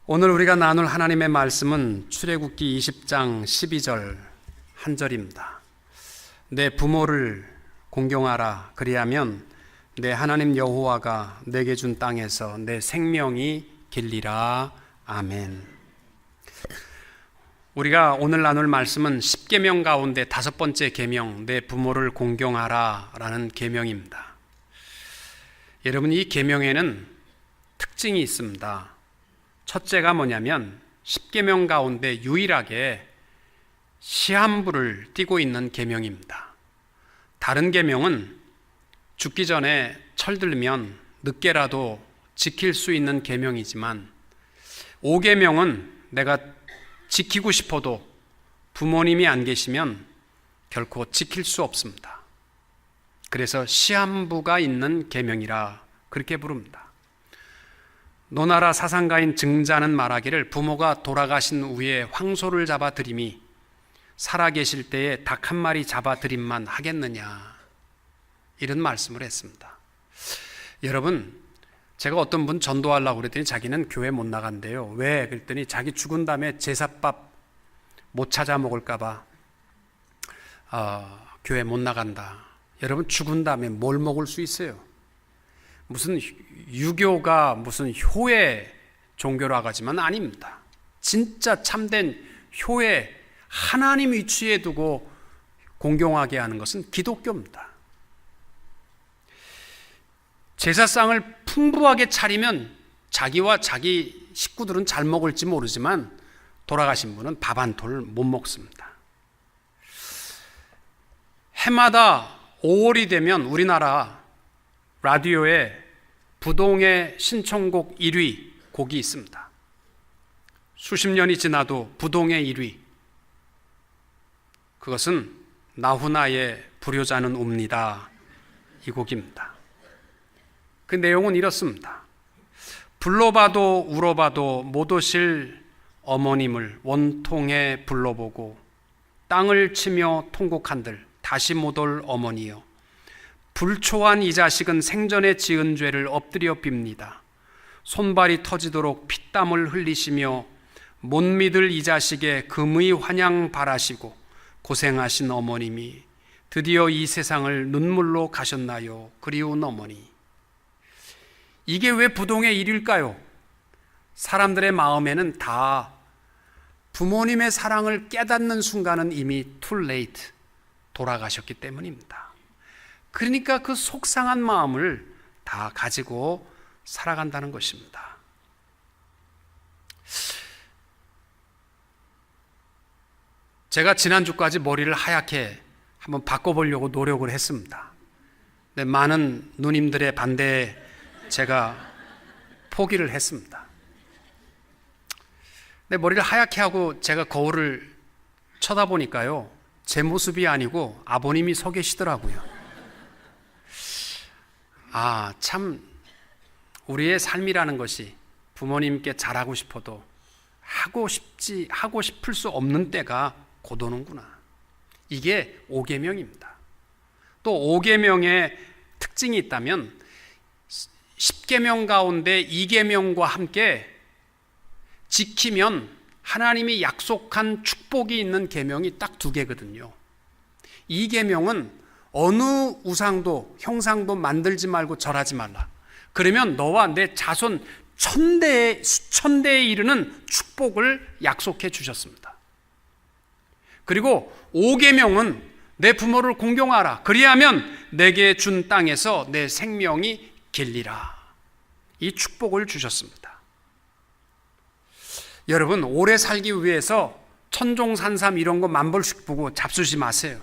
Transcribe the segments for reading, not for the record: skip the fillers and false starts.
오늘 우리가 나눌 하나님의 말씀은 출애굽기 20장 12절 한 절입니다. 내 부모를 공경하라. 그리하면 내 하나님 여호와가 내게 준 땅에서 내 생명이 길리라. 아멘. 우리가 오늘 나눌 말씀은 10계명 가운데 5번째 계명, 내 부모를 공경하라 라는 계명입니다. 여러분, 이 계명에는 특징이 있습니다. 첫째가 뭐냐면 10계명 가운데 유일하게 시한부를 띠고 있는 계명입니다. 다른 계명은 죽기 전에 철들면 늦게라도 지킬 수 있는 계명이지만 5계명은 내가 지키고 싶어도 부모님이 안 계시면 결코 지킬 수 없습니다. 그래서 시한부가 있는 계명이라 그렇게 부릅니다. 노나라 사상가인 증자는 말하기를 부모가 돌아가신 후에 황소를 잡아 드림이 살아계실 때에 닭 한 마리 잡아 드림만 하겠느냐, 이런 말씀을 했습니다. 여러분, 제가 어떤 분 전도하려고 그랬더니 자기는 교회 못 나간대요. 왜? 그랬더니 자기 죽은 다음에 제사밥 못 찾아 먹을까 봐 교회 못 나간다. 여러분, 죽은 다음에 뭘 먹을 수 있어요? 무슨 유교가 무슨 효의 종교라고 하지만 아닙니다. 진짜 참된 효의 하나님 위치에 두고 공경하게 하는 것은 기독교입니다. 제사상을 풍부하게 차리면 자기와 자기 식구들은 잘 먹을지 모르지만 돌아가신 분은 밥 한 톨 못 먹습니다. 해마다 5월이 되면 우리나라 라디오에 부동의 신청곡 1위 곡이 있습니다. 수십 년이 지나도 부동의 1위, 그것은 나훈아의 불효자는 옵니다, 이 곡입니다. 그 내용은 이렇습니다. 불러봐도 울어봐도 못 오실 어머님을 원통에 불러보고 땅을 치며 통곡한들 다시 못 올 어머니여, 불초한 이 자식은 생전에 지은 죄를 엎드려 빕니다. 손발이 터지도록 피땀을 흘리시며 못 믿을 이 자식의 금의 환양 바라시고 고생하신 어머님이 드디어 이 세상을 눈물로 가셨나요? 그리운 어머니. 이게 왜 부동의 일일까요? 사람들의 마음에는 다 부모님의 사랑을 깨닫는 순간은 이미 too late, 돌아가셨기 때문입니다. 그러니까 그 속상한 마음을 다 가지고 살아간다는 것입니다. 제가 지난주까지 머리를 하얗게 한번 바꿔보려고 노력을 했습니다. 근데 많은 누님들의 반대에 제가 포기를 했습니다. 근데 머리를 하얗게 하고 제가 거울을 쳐다보니까요, 제 모습이 아니고 아버님이 서 계시더라고요. 참 우리의 삶이라는 것이 부모님께 잘하고 싶어도 하고 싶을 수 없는 때가 곧 오는구나. 이게 5계명입니다. 또 5계명의 특징이 있다면 10계명 가운데 2계명과 함께 지키면 하나님이 약속한 축복이 있는 계명이 딱 2개거든요. 2계명은 어느 우상도 형상도 만들지 말고 절하지 말라. 그러면 너와 내 자손 수천대에 이르는 축복을 약속해 주셨습니다. 그리고 5계명은 내 부모를 공경하라. 그리하면 내게 준 땅에서 내 생명이 길리라. 이 축복을 주셨습니다. 여러분, 오래 살기 위해서 천종산삼 이런 거 만벌씩 보고 잡수지 마세요.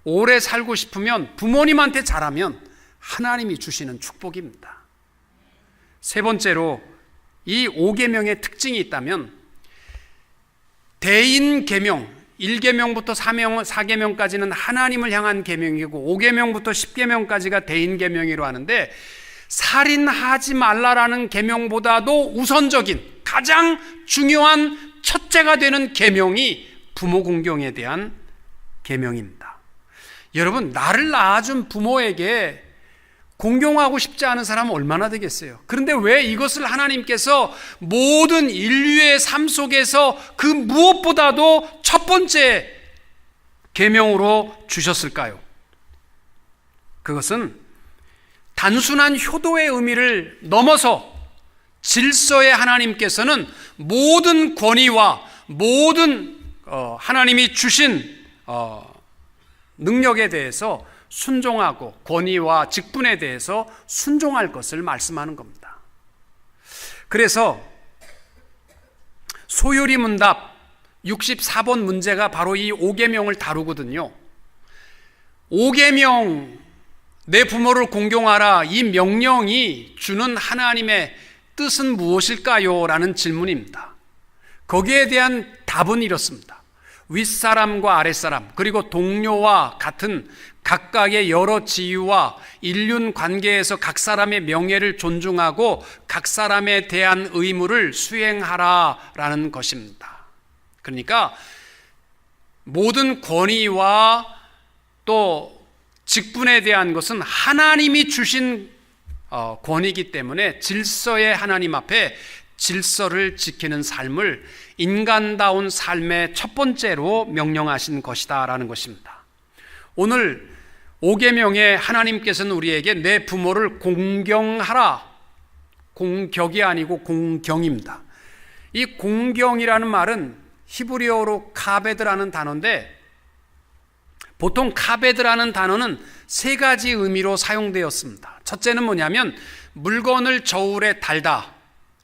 오래 살고 싶으면 부모님한테 잘하면 하나님이 주시는 축복입니다. 세 번째로, 이 5계명의 특징이 있다면 대인계명, 1계명부터 4계명까지는 하나님을 향한 계명이고 5계명부터 10계명까지가 대인계명이라고 하는데, 살인하지 말라라는 계명보다도 우선적인 가장 중요한 첫째가 되는 계명이 부모 공경에 대한 계명입니다. 여러분, 나를 낳아준 부모에게 공경하고 싶지 않은 사람은 얼마나 되겠어요? 그런데 왜 이것을 하나님께서 모든 인류의 삶 속에서 그 무엇보다도 첫 번째 계명으로 주셨을까요? 그것은 단순한 효도의 의미를 넘어서 질서의 하나님께서는 모든 권위와 모든 하나님이 주신 능력에 대해서 순종하고 권위와 직분에 대해서 순종할 것을 말씀하는 겁니다. 그래서 소요리 문답 64번 문제가 바로 이 5계명을 다루거든요. 5계명 내 부모를 공경하라, 이 명령이 주는 하나님의 뜻은 무엇일까요? 라는 질문입니다. 거기에 대한 답은 이렇습니다. 윗사람과 아랫사람, 그리고 동료와 같은 각각의 여러 지위와 인륜 관계에서 각 사람의 명예를 존중하고 각 사람에 대한 의무를 수행하라라는 것입니다. 그러니까 모든 권위와 또 직분에 대한 것은 하나님이 주신 권위이기 때문에 질서의 하나님 앞에 질서를 지키는 삶을 인간다운 삶의 첫 번째로 명령하신 것이다라는 것입니다. 오늘 5계명에 하나님께서는 우리에게 내 부모를 공경하라, 공격이 아니고 공경입니다. 이 공경이라는 말은 히브리어로 카베드라는 단어인데, 보통 카베드라는 단어는 세 가지 의미로 사용되었습니다. 첫째는 뭐냐면 물건을 저울에 달다,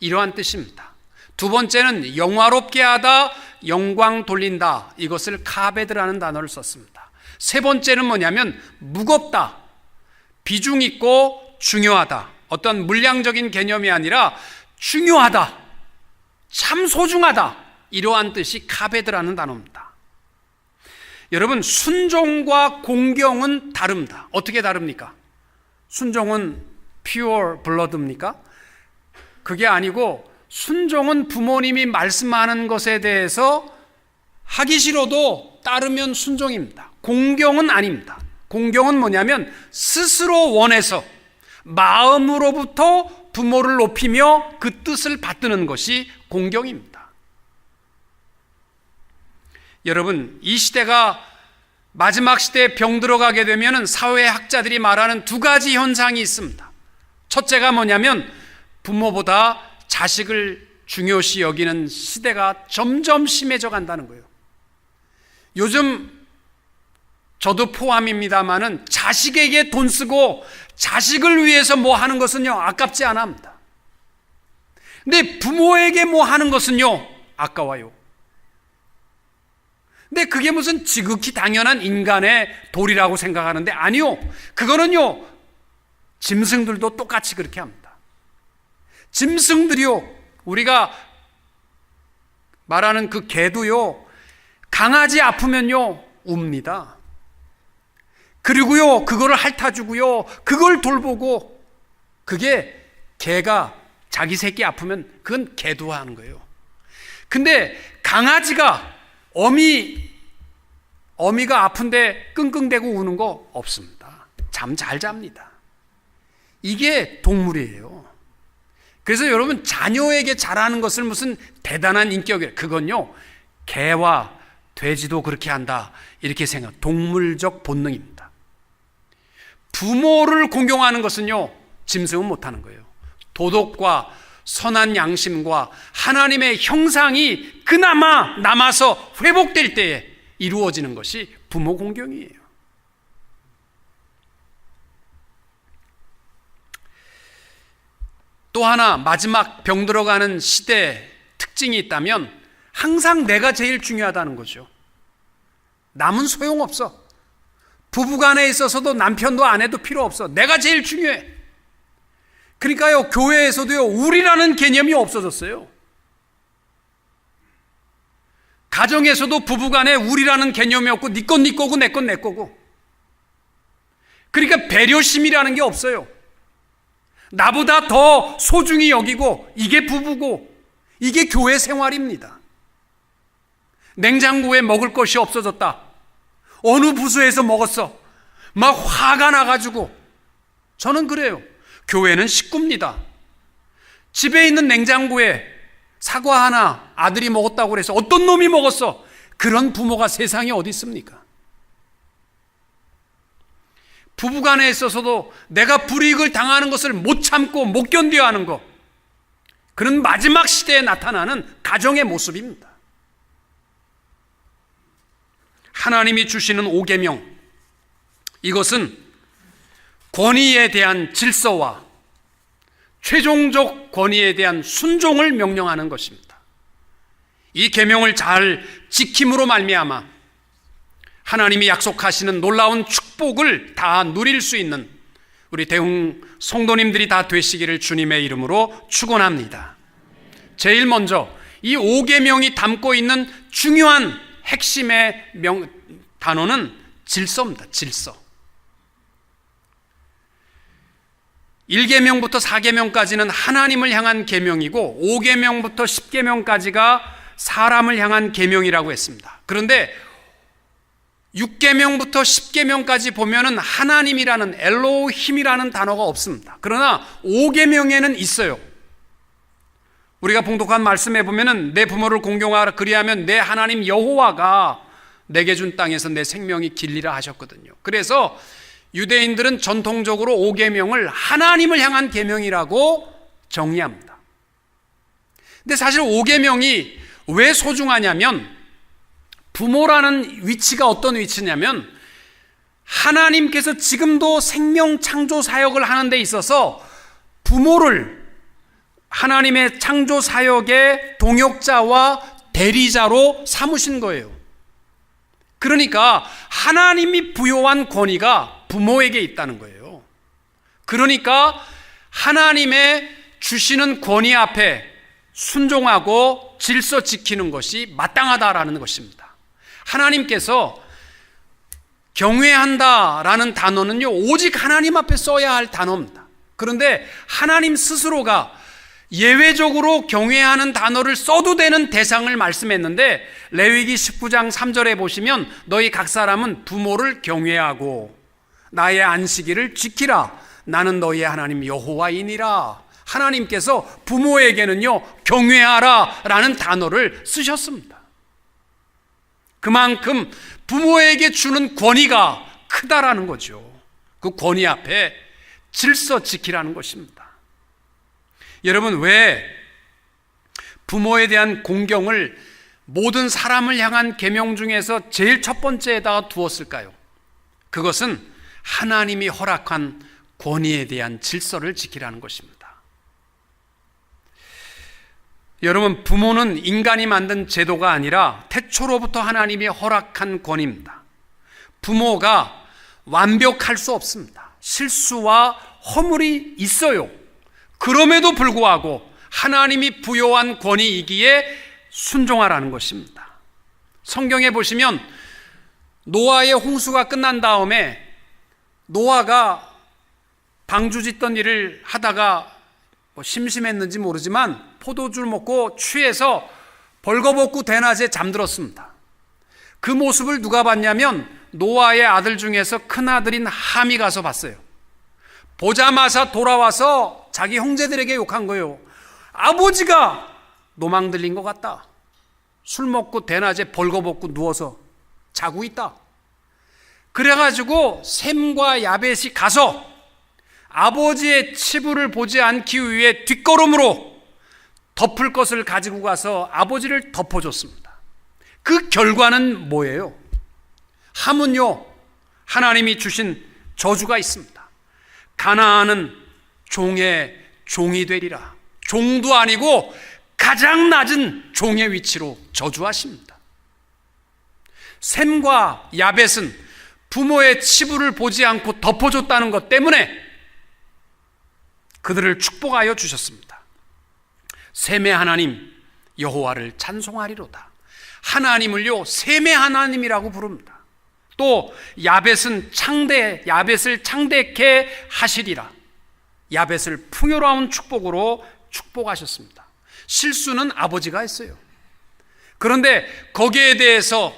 이러한 뜻입니다. 두 번째는 영화롭게 하다, 영광 돌린다, 이것을 카베드라는 단어를 썼습니다. 세 번째는 뭐냐면 무겁다, 비중 있고 중요하다, 어떤 물량적인 개념이 아니라 중요하다, 참 소중하다, 이러한 뜻이 카베드라는 단어입니다. 여러분, 순종과 공경은 다릅니다. 어떻게 다릅니까? 순종은 pure blood입니까? 그게 아니고 순종은 부모님이 말씀하는 것에 대해서 하기 싫어도 따르면 순종입니다. 공경은 아닙니다. 공경은 뭐냐면 스스로 원해서 마음으로부터 부모를 높이며 그 뜻을 받드는 것이 공경입니다. 여러분, 이 시대가 마지막 시대에 병들어가게 되면 사회학자들이 말하는 두 가지 현상이 있습니다. 첫째가 뭐냐면 부모보다 자식을 중요시 여기는 시대가 점점 심해져 간다는 거예요. 요즘 저도 포함입니다만은 자식에게 돈 쓰고 자식을 위해서 뭐 하는 것은요, 아깝지 않아 합니다. 근데 부모에게 뭐 하는 것은요, 아까워요. 근데 그게 무슨 지극히 당연한 인간의 도리라고 생각하는데, 아니요, 그거는요 짐승들도 똑같이 그렇게 합니다. 짐승들이요, 우리가 말하는 그 개도요, 강아지 아프면요 웁니다. 그리고요 그거를 핥아주고요 그걸 돌보고, 그게 개가 자기 새끼 아프면 그건 개도하는 거예요. 근데 강아지가 어미가 아픈데 끙끙대고 우는 거 없습니다. 잠 잘 잡니다. 이게 동물이에요. 그래서 여러분, 자녀에게 잘하는 것을 무슨 대단한 인격이에요. 그건요 개와 돼지도 그렇게 한다, 이렇게 생각, 동물적 본능입니다. 부모를 공경하는 것은요 짐승은 못하는 거예요. 도덕과 선한 양심과 하나님의 형상이 그나마 남아서 회복될 때에 이루어지는 것이 부모 공경이에요. 또 하나, 마지막 병들어가는 시대 특징이 있다면 항상 내가 제일 중요하다는 거죠. 남은 소용없어. 부부간에 있어서도 남편도 아내도 필요 없어. 내가 제일 중요해. 그러니까요, 교회에서도요 우리라는 개념이 없어졌어요. 가정에서도 부부간에 우리라는 개념이 없고 네 건 네 거고 내 건 내 거고. 그러니까 배려심이라는 게 없어요. 나보다 더 소중히 여기고, 이게 부부고 이게 교회 생활입니다. 냉장고에 먹을 것이 없어졌다, 어느 부서에서 먹었어, 막 화가 나가지고 저는 그래요. 교회는 식구입니다. 집에 있는 냉장고에 사과 하나 아들이 먹었다고 그래서 어떤 놈이 먹었어? 그런 부모가 세상에 어디 있습니까? 부부간에 있어서도 내가 불이익을 당하는 것을 못 참고 못 견뎌야 하는 것, 그런 마지막 시대에 나타나는 가정의 모습입니다. 하나님이 주시는 5계명, 이것은 권위에 대한 질서와 최종적 권위에 대한 순종을 명령하는 것입니다. 이 계명을 잘 지킴으로 말미암아 하나님이 약속하시는 놀라운 축복을 다 누릴 수 있는 우리 대웅 성도님들이 다 되시기를 주님의 이름으로 축원합니다. 제일 먼저 이 5계명이 담고 있는 중요한 핵심의 단어는 질서입니다. 질서. 1계명부터 4계명까지는 하나님을 향한 계명이고 5계명부터 10계명까지가 사람을 향한 계명이라고 했습니다. 그런데 6계명부터 10계명까지 보면은 하나님이라는 엘로힘이라는 단어가 없습니다. 그러나 5계명에는 있어요. 우리가 봉독한 말씀에 보면은 내 부모를 공경하라 그리하면 내 하나님 여호와가 내게 준 땅에서 내 생명이 길리라 하셨거든요. 그래서 유대인들은 전통적으로 5계명을 하나님을 향한 계명이라고 정의합니다. 근데 사실 5계명이 왜 소중하냐면, 부모라는 위치가 어떤 위치냐면 하나님께서 지금도 생명 창조 사역을 하는 데 있어서 부모를 하나님의 창조 사역의 동역자와 대리자로 삼으신 거예요. 그러니까 하나님이 부여한 권위가 부모에게 있다는 거예요. 그러니까 하나님의 주시는 권위 앞에 순종하고 질서 지키는 것이 마땅하다라는 것입니다. 하나님께서 경외한다라는 단어는요, 오직 하나님 앞에 써야 할 단어입니다. 그런데 하나님 스스로가 예외적으로 경외하는 단어를 써도 되는 대상을 말씀했는데, 레위기 19장 3절에 보시면 너희 각 사람은 부모를 경외하고 나의 안식일을 지키라. 나는 너희의 하나님 여호와이니라. 하나님께서 부모에게는요, 경외하라 라는 단어를 쓰셨습니다. 그만큼 부모에게 주는 권위가 크다라는 거죠. 그 권위 앞에 질서 지키라는 것입니다. 여러분, 왜 부모에 대한 공경을 모든 사람을 향한 계명 중에서 제일 첫 번째에다가 두었을까요? 그것은 하나님이 허락한 권위에 대한 질서를 지키라는 것입니다. 여러분, 부모는 인간이 만든 제도가 아니라 태초로부터 하나님이 허락한 권위입니다. 부모가 완벽할 수 없습니다. 실수와 허물이 있어요. 그럼에도 불구하고 하나님이 부여한 권위이기에 순종하라는 것입니다. 성경에 보시면 노아의 홍수가 끝난 다음에 노아가 방주 짓던 일을 하다가 심심했는지 모르지만 포도주를 먹고 취해서 벌거벗고 대낮에 잠들었습니다. 그 모습을 누가 봤냐면 노아의 아들 중에서 큰아들인 함이 가서 봤어요. 보자마자 돌아와서 자기 형제들에게 욕한 거예요. 아버지가 노망 들린 것 같다. 술 먹고 대낮에 벌거벗고 누워서 자고 있다. 그래가지고 셈과 야벳이 가서 아버지의 치부를 보지 않기 위해 뒷걸음으로 덮을 것을 가지고 가서 아버지를 덮어줬습니다. 그 결과는 뭐예요? 함은요, 하나님이 주신 저주가 있습니다. 가나안은 종의 종이 되리라. 종도 아니고 가장 낮은 종의 위치로 저주하십니다. 셈과 야벳은 부모의 치부를 보지 않고 덮어줬다는 것 때문에 그들을 축복하여 주셨습니다. 셈의 하나님 여호와를 찬송하리로다. 하나님을요, 셈의 하나님이라고 부릅니다. 또 야벳은 야벳을 창대케 하시리라. 야벳을 풍요로운 축복으로 축복하셨습니다. 실수는 아버지가 했어요. 그런데 거기에 대해서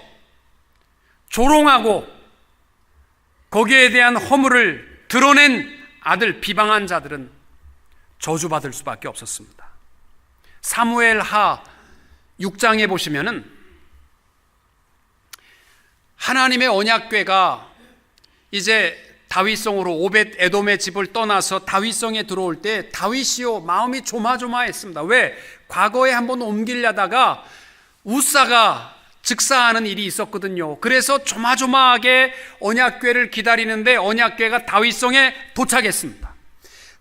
조롱하고 거기에 대한 허물을 드러낸 아들 비방한 자들은 저주받을 수밖에 없었습니다. 사무엘하 6장에 보시면은 하나님의 언약궤가 이제 다윗성으로 오벳 에돔의 집을 떠나서 다윗성에 들어올 때 다윗이요 마음이 조마조마했습니다. 왜? 과거에 한번 옮기려다가 우사가 즉사하는 일이 있었거든요. 그래서 조마조마하게 언약궤를 기다리는데 언약궤가 다윗성에 도착했습니다.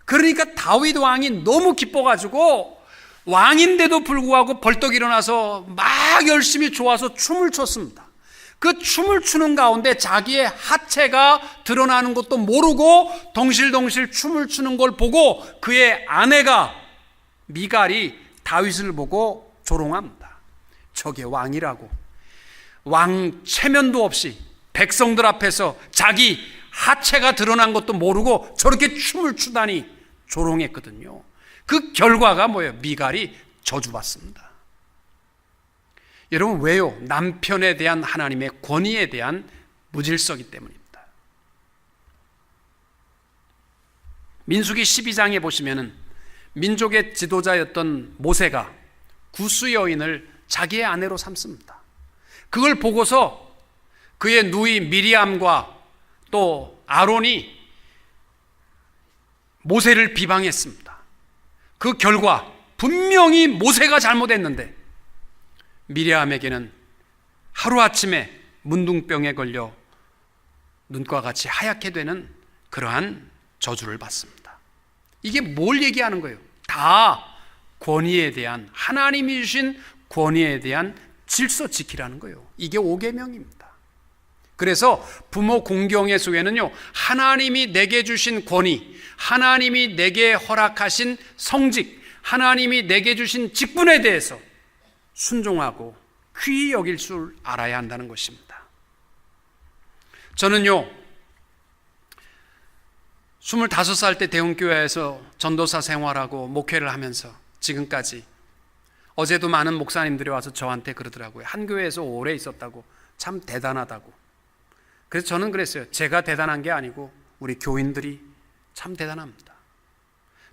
그러니까 다윗 왕이 너무 기뻐가지고 왕인데도 불구하고 벌떡 일어나서 막 열심히 좋아서 춤을 췄습니다. 그 춤을 추는 가운데 자기의 하체가 드러나는 것도 모르고 덩실덩실 춤을 추는 걸 보고 그의 아내가 미갈이 다윗을 보고 조롱합니다. 저게 왕이라고. 왕 체면도 없이 백성들 앞에서 자기 하체가 드러난 것도 모르고 저렇게 춤을 추다니 조롱했거든요. 그 결과가 뭐예요? 미갈이 저주받습니다. 여러분 왜요? 남편에 대한 하나님의 권위에 대한 무질서이기 때문입니다. 민수기 12장에 보시면은 민족의 지도자였던 모세가 구스 여인을 자기의 아내로 삼습니다. 그걸 보고서 그의 누이 미리암과 또 아론이 모세를 비방했습니다. 그 결과 분명히 모세가 잘못했는데 미리암에게는 하루아침에 문둥병에 걸려 눈과 같이 하얗게 되는 그러한 저주를 받습니다. 이게 뭘 얘기하는 거예요? 다 권위에 대한, 하나님이 주신 권위에 대한 질서 지키라는 거예요. 이게 5계명입니다. 그래서 부모 공경의 속에는요, 하나님이 내게 주신 권위, 하나님이 내게 허락하신 성직, 하나님이 내게 주신 직분에 대해서 순종하고 귀히 여길 줄 알아야 한다는 것입니다. 저는요 25살 때 대흥교회에서 전도사 생활하고 목회를 하면서 지금까지 어제도 많은 목사님들이 와서 저한테 그러더라고요. 한 교회에서 오래 있었다고 참 대단하다고. 그래서 저는 그랬어요. 제가 대단한 게 아니고 우리 교인들이 참 대단합니다.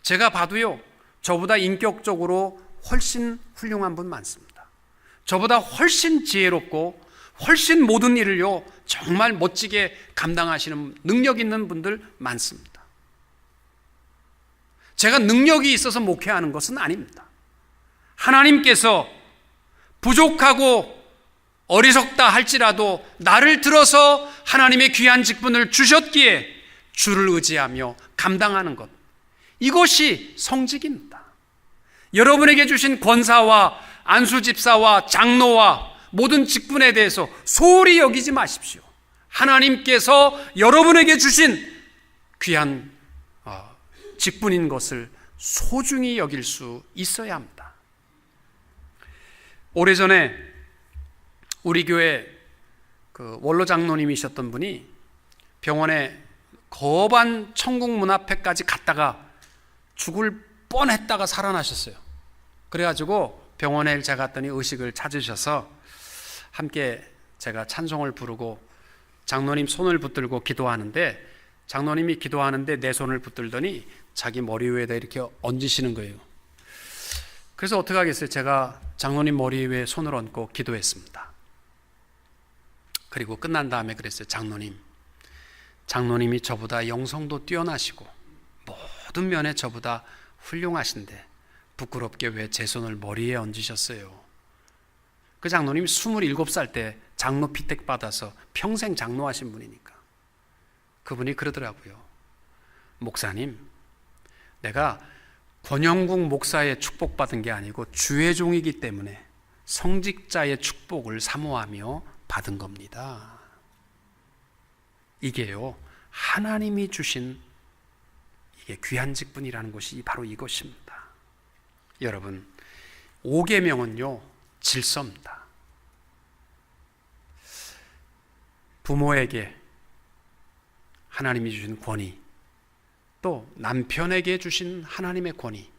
제가 봐도요 저보다 인격적으로 훨씬 훌륭한 분 많습니다. 저보다 훨씬 지혜롭고 훨씬 모든 일을요 정말 멋지게 감당하시는 능력 있는 분들 많습니다. 제가 능력이 있어서 목회하는 것은 아닙니다. 하나님께서 부족하고 어리석다 할지라도 나를 들어서 하나님의 귀한 직분을 주셨기에 주를 의지하며 감당하는 것, 이것이 성직입니다. 여러분에게 주신 권사와 안수집사와 장로와 모든 직분에 대해서 소홀히 여기지 마십시오. 하나님께서 여러분에게 주신 귀한 직분인 것을 소중히 여길 수 있어야 합니다. 오래전에 우리 교회 그 원로 장로님이셨던 분이 병원에 거반 천국문 앞에까지 갔다가 죽을 뻔했다가 살아나셨어요. 그래가지고 병원에 제가 갔더니 의식을 찾으셔서 함께 제가 찬송을 부르고 장로님 손을 붙들고 기도하는데, 장로님이 기도하는데 내 손을 붙들더니 자기 머리 위에다 이렇게 얹으시는 거예요. 그래서 어떻게 하겠어요? 제가 장로님 머리 위에 손을 얹고 기도했습니다. 그리고 끝난 다음에 그랬어요. 장로님이 저보다 영성도 뛰어나시고 모든 면에 저보다 훌륭하신데 부끄럽게 왜 제 손을 머리에 얹으셨어요? 그 장로님이 27살 때 장로 피택 받아서 평생 장로하신 분이니까 그분이 그러더라고요. 목사님, 내가 권영국 목사의 축복받은 게 아니고 주의 종이기 때문에 성직자의 축복을 사모하며 받은 겁니다. 이게요 하나님이 주신 이게 귀한 직분이라는 것이 바로 이것입니다. 여러분 5계명은요 질서입니다. 부모에게 하나님이 주신 권위, 또 남편에게 주신 하나님의 권위,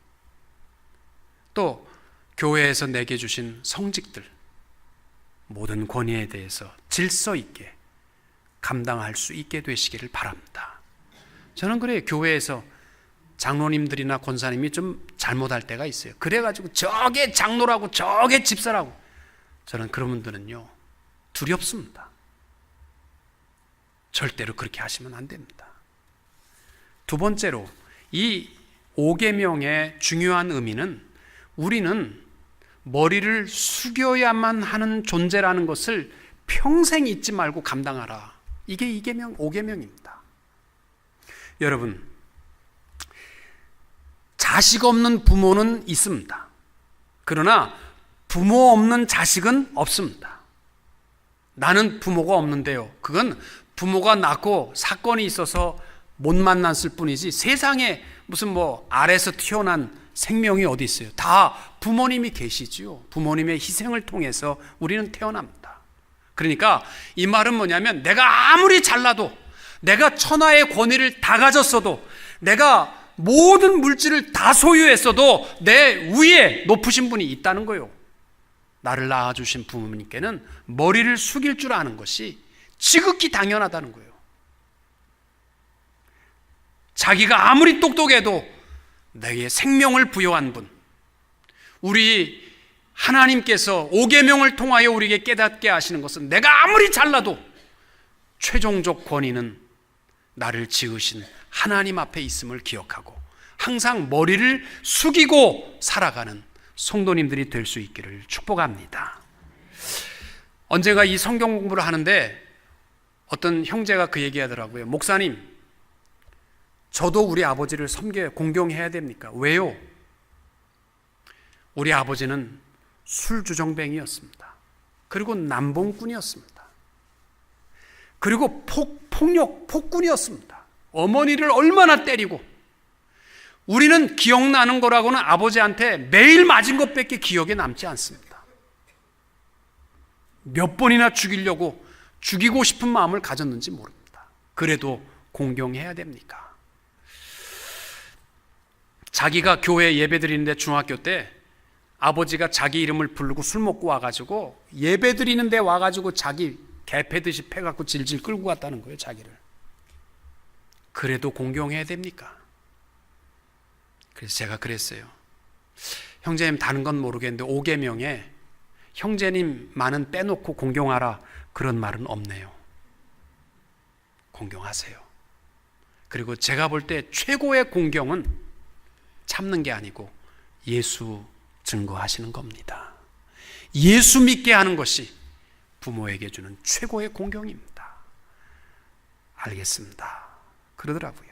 또 교회에서 내게 주신 성직들, 모든 권위에 대해서 질서 있게 감당할 수 있게 되시기를 바랍니다. 저는 그래요. 교회에서 장로님들이나 권사님이 좀 잘못할 때가 있어요. 그래가지고 저게 장로라고 저게 집사라고, 저는 그런 분들은요 두렵습니다. 절대로 그렇게 하시면 안 됩니다. 두 번째로, 이 5계명의 중요한 의미는 우리는 머리를 숙여야만 하는 존재라는 것을 평생 잊지 말고 감당하라. 이게 2계명, 5계명입니다. 여러분, 자식 없는 부모는 있습니다. 그러나 부모 없는 자식은 없습니다. 나는 부모가 없는데요, 그건 부모가 낳고 사건이 있어서 못 만났을 뿐이지 세상에 무슨 뭐 알에서 튀어난 생명이 어디 있어요. 다 부모님이 계시지요. 부모님의 희생을 통해서 우리는 태어납니다. 그러니까 이 말은 뭐냐면, 내가 아무리 잘나도, 내가 천하의 권위를 다 가졌어도, 내가 모든 물질을 다 소유했어도 내 위에 높으신 분이 있다는 거예요. 나를 낳아주신 부모님께는 머리를 숙일 줄 아는 것이 지극히 당연하다는 거예요. 자기가 아무리 똑똑해도 내게 생명을 부여한 분, 우리 하나님께서 5계명을 통하여 우리에게 깨닫게 하시는 것은, 내가 아무리 잘나도 최종적 권위는 나를 지으신 하나님 앞에 있음을 기억하고 항상 머리를 숙이고 살아가는 성도님들이 될 수 있기를 축복합니다. 언젠가 이 성경 공부를 하는데 어떤 형제가 그 얘기하더라고요. 목사님, 저도 우리 아버지를 섬겨야, 공경해야 됩니까? 왜요? 우리 아버지는 술주정뱅이였습니다. 그리고 남봉꾼이었습니다. 그리고 폭군이었습니다. 어머니를 얼마나 때리고, 우리는 기억나는 거라고는 아버지한테 매일 맞은 것밖에 기억에 남지 않습니다. 몇 번이나 죽이고 싶은 마음을 가졌는지 모릅니다. 그래도 공경해야 됩니까? 자기가 교회 예배 드리는데 중학교 때 아버지가 자기 이름을 부르고 술 먹고 와가지고 예배 드리는데 와가지고 자기 개 패듯이 패갖고 질질 끌고 갔다는 거예요, 자기를. 그래도 공경해야 됩니까? 그래서 제가 그랬어요. 형제님, 다른 건 모르겠는데 5계명에 형제님만은 빼놓고 공경하라, 그런 말은 없네요. 공경하세요. 그리고 제가 볼 때 최고의 공경은 참는 게 아니고 예수 증거하시는 겁니다. 예수 믿게 하는 것이 부모에게 주는 최고의 공경입니다. 알겠습니다. 그러더라고요.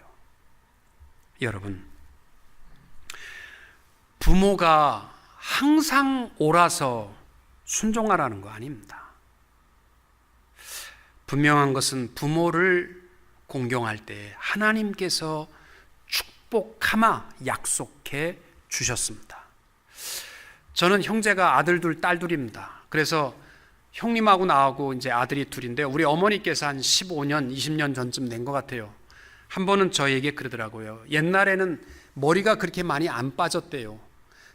여러분, 부모가 항상 옳아서 순종하라는 거 아닙니다. 분명한 것은 부모를 공경할 때 하나님께서 축복하마 약속해 주셨습니다. 저는 형제가 아들 둘, 딸 둘입니다. 그래서 형님하고 나하고 이제 아들이 둘인데, 우리 어머니께서 한 15년, 20년 전쯤 된 것 같아요. 한 번은 저에게 그러더라고요. 옛날에는 머리가 그렇게 많이 안 빠졌대요.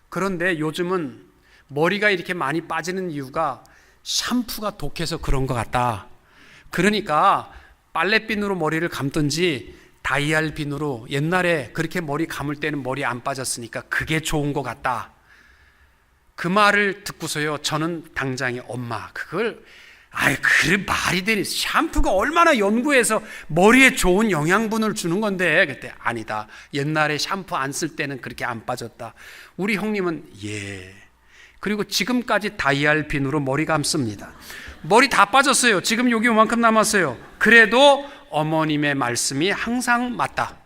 그런데 요즘은 머리가 이렇게 많이 빠지는 이유가 샴푸가 독해서 그런 것 같다. 그러니까 빨래비누로 머리를 감든지 다이알 비누로, 옛날에 그렇게 머리 감을 때는 머리 안 빠졌으니까 그게 좋은 것 같다. 그 말을 듣고서요, 저는 당장에 엄마, 그걸 그래 말이 되니, 샴푸가 얼마나 연구해서 머리에 좋은 영양분을 주는 건데. 그때 아니다, 옛날에 샴푸 안 쓸 때는 그렇게 안 빠졌다. 우리 형님은 예, 그리고 지금까지 다이알 비누로 머리 감습니다. 머리 다 빠졌어요. 지금 여기 요만큼 남았어요. 그래도 어머님의 말씀이 항상 맞다.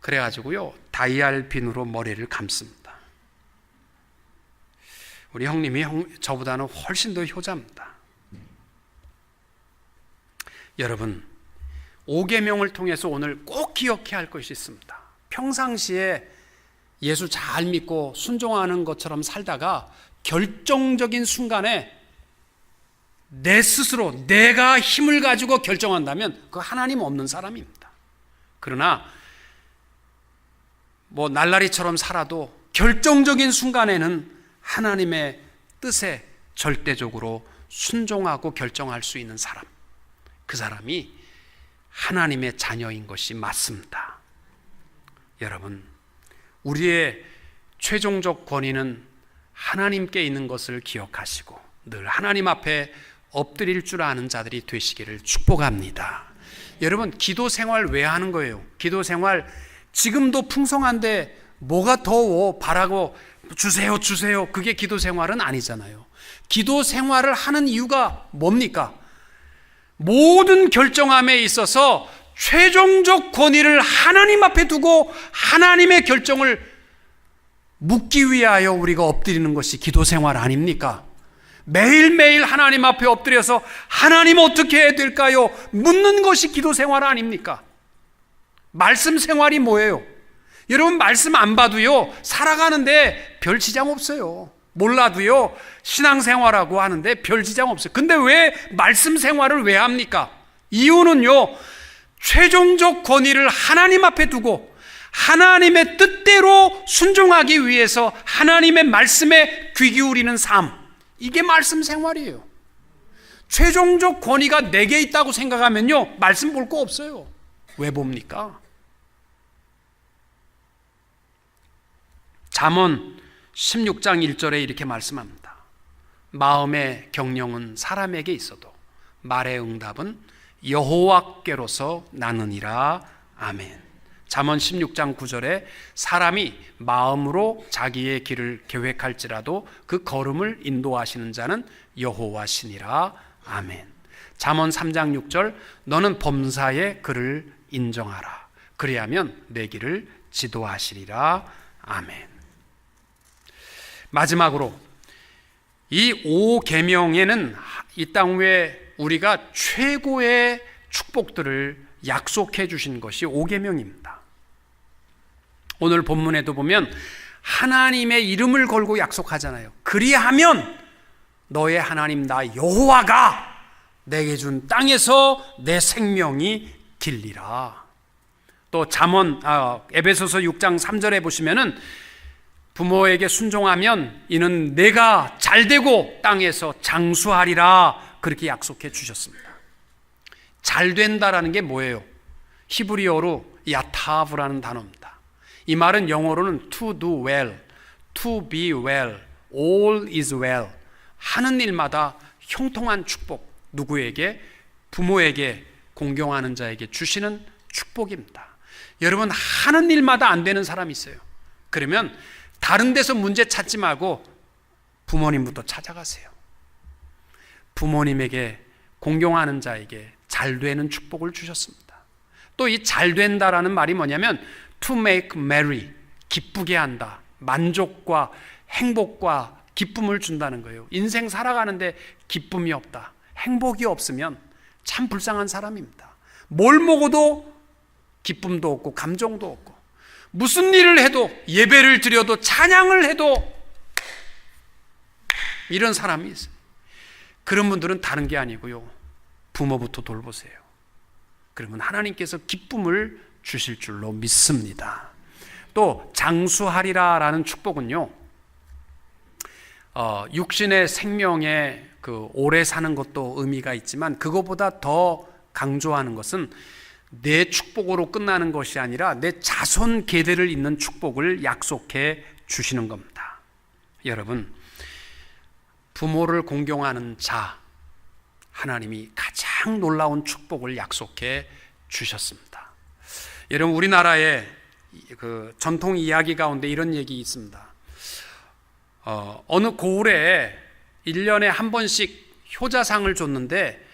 그래가지고요, 다이알 비누로 머리를 감습니다. 우리 형님이 저보다는 훨씬 더 효자입니다. 여러분, 5계명을 통해서 오늘 꼭 기억해야 할 것이 있습니다. 평상시에 예수 잘 믿고 순종하는 것처럼 살다가 결정적인 순간에 내 스스로 내가 힘을 가지고 결정한다면 그 하나님 없는 사람입니다. 그러나 뭐 날라리처럼 살아도 결정적인 순간에는 하나님의 뜻에 절대적으로 순종하고 결정할 수 있는 사람, 그 사람이 하나님의 자녀인 것이 맞습니다. 여러분, 우리의 최종적 권위는 하나님께 있는 것을 기억하시고 늘 하나님 앞에 엎드릴 줄 아는 자들이 되시기를 축복합니다. 여러분, 기도 생활 왜 하는 거예요? 기도 생활 지금도 풍성한데 뭐가 더 바라고 주세요 주세요, 그게 기도 생활은 아니잖아요. 기도 생활을 하는 이유가 뭡니까? 모든 결정함에 있어서 최종적 권위를 하나님 앞에 두고 하나님의 결정을 묻기 위하여 우리가 엎드리는 것이 기도 생활 아닙니까? 매일매일 하나님 앞에 엎드려서 하나님 어떻게 해야 될까요? 묻는 것이 기도 생활 아닙니까? 말씀 생활이 뭐예요? 여러분, 말씀 안 봐도요 살아가는데 별 지장 없어요. 몰라도요 신앙생활하고 하는데 별 지장 없어요. 근데 왜 말씀 생활을 왜 합니까? 이유는요, 최종적 권위를 하나님 앞에 두고 하나님의 뜻대로 순종하기 위해서 하나님의 말씀에 귀 기울이는 삶, 이게 말씀 생활이에요. 최종적 권위가 내게 있다고 생각하면요 말씀 볼 거 없어요. 왜 봅니까? 잠언 16장 1절에 이렇게 말씀합니다. 마음의 경영은 사람에게 있어도 말의 응답은 여호와께로서 나느니라. 아멘. 잠언 16장 9절에 사람이 마음으로 자기의 길을 계획할지라도 그 걸음을 인도하시는 자는 여호와시니라. 아멘. 잠언 3장 6절 너는 범사의 그를 인정하라. 그리하면 내 길을 지도하시리라. 아멘. 마지막으로 이 5계명에는 이 땅 위에 우리가 최고의 축복들을 약속해 주신 것이 5계명입니다. 오늘 본문에도 보면 하나님의 이름을 걸고 약속하잖아요. 그리하면 너의 하나님 나 여호와가 내게 준 땅에서 내 생명이 길리라. 또 잠언 에베소서 6장 3절에 보시면은 부모에게 순종하면 이는 내가 잘되고 땅에서 장수하리라, 그렇게 약속해 주셨습니다. 잘된다라는 게 뭐예요? 히브리어로 야타브라는 단어입니다. 이 말은 영어로는 to do well, to be well, all is well, 하는 일마다 형통한 축복, 누구에게? 부모에게, 공경하는 자에게 주시는 축복입니다. 여러분, 하는 일마다 안 되는 사람이 있어요. 그러면 다른 데서 문제 찾지 말고 부모님부터 찾아가세요. 부모님에게, 공경하는 자에게 잘 되는 축복을 주셨습니다. 또 이 잘 된다라는 말이 뭐냐면 to make merry, 기쁘게 한다, 만족과 행복과 기쁨을 준다는 거예요. 인생 살아가는데 기쁨이 없다, 행복이 없으면 참 불쌍한 사람입니다. 뭘 먹어도 기쁨도 없고 감정도 없고, 무슨 일을 해도, 예배를 드려도, 찬양을 해도 이런 사람이 있어요. 그런 분들은 다른 게 아니고요, 부모부터 돌보세요. 그러면 하나님께서 기쁨을 주실 줄로 믿습니다. 또 장수하리라라는 축복은요, 육신의 생명에 오래 사는 것도 의미가 있지만 그것보다 더 강조하는 것은 내 축복으로 끝나는 것이 아니라 내 자손 계대를 잇는 축복을 약속해 주시는 겁니다. 여러분, 부모를 공경하는 자, 하나님이 가장 놀라운 축복을 약속해 주셨습니다. 여러분, 우리나라의 전통 이야기 가운데 이런 얘기 있습니다. 어느 고을에 1년에 한 번씩 효자상을 줬는데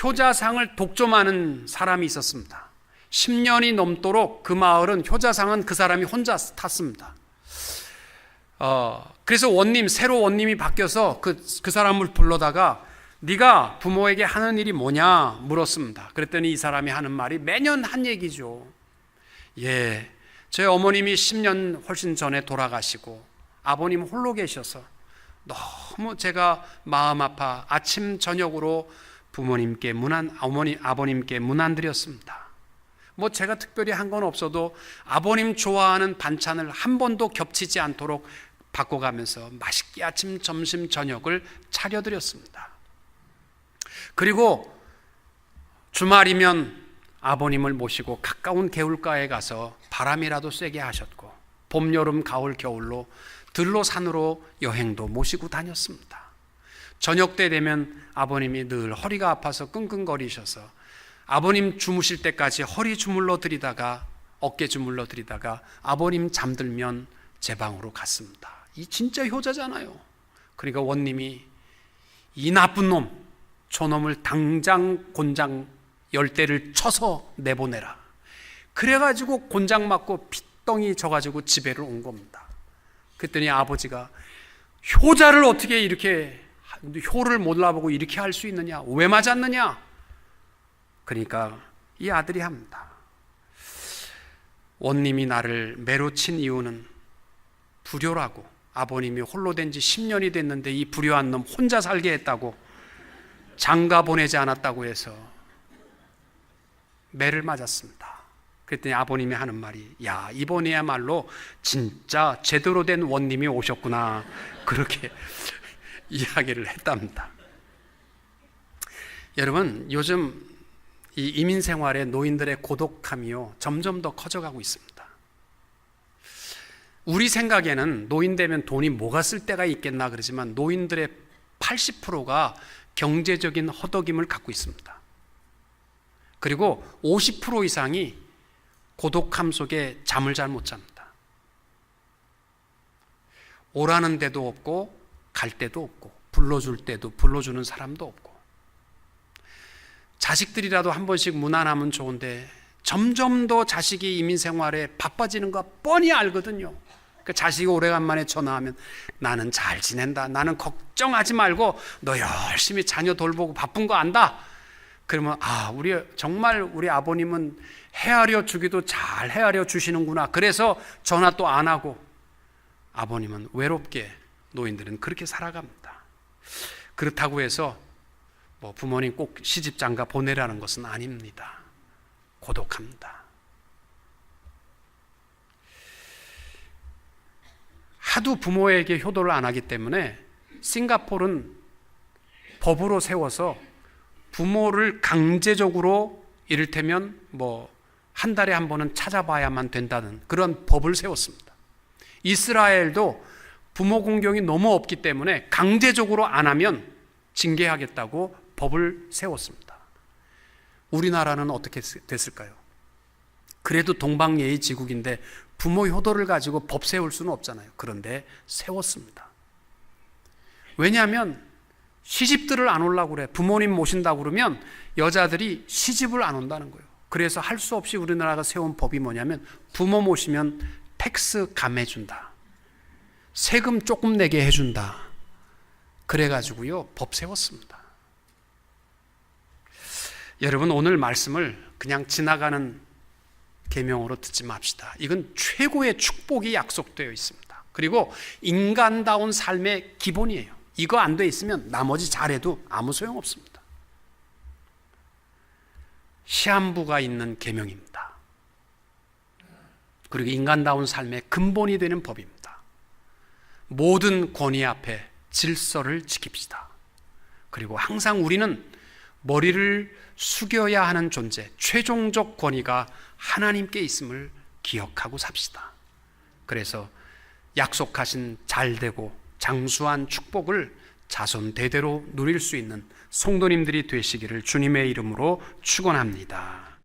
효자상을 독점하는 사람이 있었습니다. 10년이 넘도록 그 마을은 효자상은 그 사람이 혼자 탔습니다. 그래서 새로 원님이 바뀌어서 그 사람을 불러다가 네가 부모에게 하는 일이 뭐냐 물었습니다. 그랬더니 이 사람이 하는 말이 매년 한 얘기죠. 예, 저희 어머님이 10년 훨씬 전에 돌아가시고 아버님 홀로 계셔서 너무 제가 마음 아파 아침 저녁으로 부모님께 아버님께 문안 드렸습니다. 제가 특별히 한 건 없어도 아버님 좋아하는 반찬을 한 번도 겹치지 않도록 바꿔가면서 맛있게 아침, 점심, 저녁을 차려드렸습니다. 그리고 주말이면 아버님을 모시고 가까운 개울가에 가서 바람이라도 쐬게 하셨고, 봄, 여름, 가을, 겨울로 들로 산으로 여행도 모시고 다녔습니다. 저녁 때 되면 아버님이 늘 허리가 아파서 끙끙거리셔서 아버님 주무실 때까지 허리 주물러 드리다가, 어깨 주물러 드리다가 아버님 잠들면 제 방으로 갔습니다. 이 진짜 효자잖아요. 그러니까 원님이 이 나쁜 놈, 저놈을 당장 곤장 10대를 쳐서 내보내라. 그래가지고 곤장 맞고 피덩이 져가지고 집에를 온 겁니다. 그랬더니 아버지가 효자를 어떻게 이렇게 효를 몰라보고 이렇게 할 수 있느냐? 왜 맞았느냐? 그러니까 이 아들이 합니다. 원님이 나를 매로 친 이유는 불효라고, 아버님이 홀로 된 지 10년이 됐는데 이 불효한 놈 혼자 살게 했다고, 장가 보내지 않았다고 해서 매를 맞았습니다. 그랬더니 아버님이 하는 말이, 야, 이번에야말로 진짜 제대로 된 원님이 오셨구나, 그렇게 이야기를 했답니다. 여러분, 요즘 이 이민 생활의 노인들의 고독함이요, 점점 더 커져가고 있습니다. 우리 생각에는 노인 되면 돈이 뭐가 쓸 데가 있겠나 그러지만 노인들의 80%가 경제적인 허덕임을 갖고 있습니다. 그리고 50% 이상이 고독함 속에 잠을 잘 못 잡니다. 오라는 데도 없고 갈 데도 없고 불러줄 때도 불러주는 사람도 없고, 자식들이라도 한 번씩 무난하면 좋은데 점점 더 자식이 이민 생활에 바빠지는 거 뻔히 알거든요. 그 자식이 오래간만에 전화하면 나는 잘 지낸다, 나는 걱정하지 말고 너 열심히 자녀 돌보고 바쁜 거 안다. 그러면 정말 우리 아버님은 헤아려 주기도 잘 헤아려 주시는구나. 그래서 전화 또 안 하고, 아버님은 외롭게, 노인들은 그렇게 살아갑니다. 그렇다고 해서 부모님 꼭 시집 장가 보내라는 것은 아닙니다. 고독합니다. 하도 부모에게 효도를 안 하기 때문에 싱가포르는 법으로 세워서 부모를 강제적으로 이를테면 한 달에 한 번은 찾아봐야만 된다는 그런 법을 세웠습니다. 이스라엘도 부모 공경이 너무 없기 때문에 강제적으로 안 하면 징계하겠다고 법을 세웠습니다. 우리나라는 어떻게 됐을까요? 그래도 동방예의지국인데 부모 효도를 가지고 법 세울 수는 없잖아요. 그런데 세웠습니다. 왜냐하면 시집들을 안 오려고 그래. 부모님 모신다고 그러면 여자들이 시집을 안 온다는 거예요. 그래서 할 수 없이 우리나라가 세운 법이 뭐냐면, 부모 모시면 텍스 감해준다, 세금 조금 내게 해준다. 그래가지고요 법 세웠습니다. 여러분, 오늘 말씀을 그냥 지나가는 계명으로 듣지 맙시다. 이건 최고의 축복이 약속되어 있습니다. 그리고 인간다운 삶의 기본이에요. 이거 안 돼 있으면 나머지 잘해도 아무 소용없습니다. 시한부가 있는 계명입니다. 그리고 인간다운 삶의 근본이 되는 법입니다. 모든 권위 앞에 질서를 지킵시다. 그리고 항상 우리는 머리를 숙여야 하는 존재, 최종적 권위가 하나님께 있음을 기억하고 삽시다. 그래서 약속하신 잘되고 장수한 축복을 자손 대대로 누릴 수 있는 성도님들이 되시기를 주님의 이름으로 축원합니다.